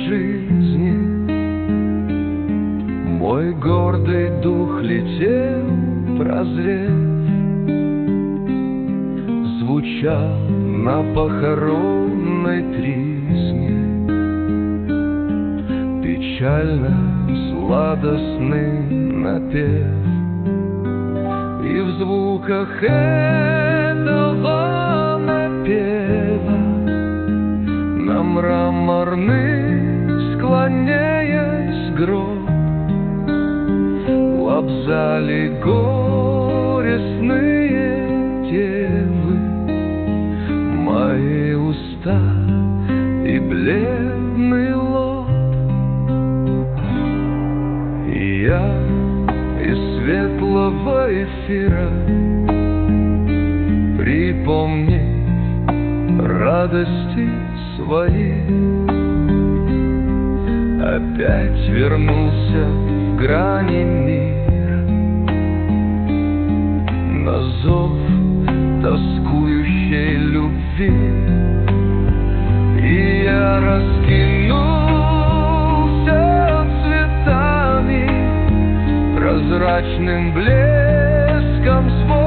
жизни. Мой гордый дух летел, прозрев, звучал на похоронной тризне. Печально сладостный напев, и в звуках этого напева на мраморный, склоняясь гроб, лобзали горестные девы мои уста и бледный лоб. И я из светлого эфира, припомнив радости свои, опять вернулся в грани мира на зов тоскующей любви. И я раскинулся цветами, прозрачным блеском свой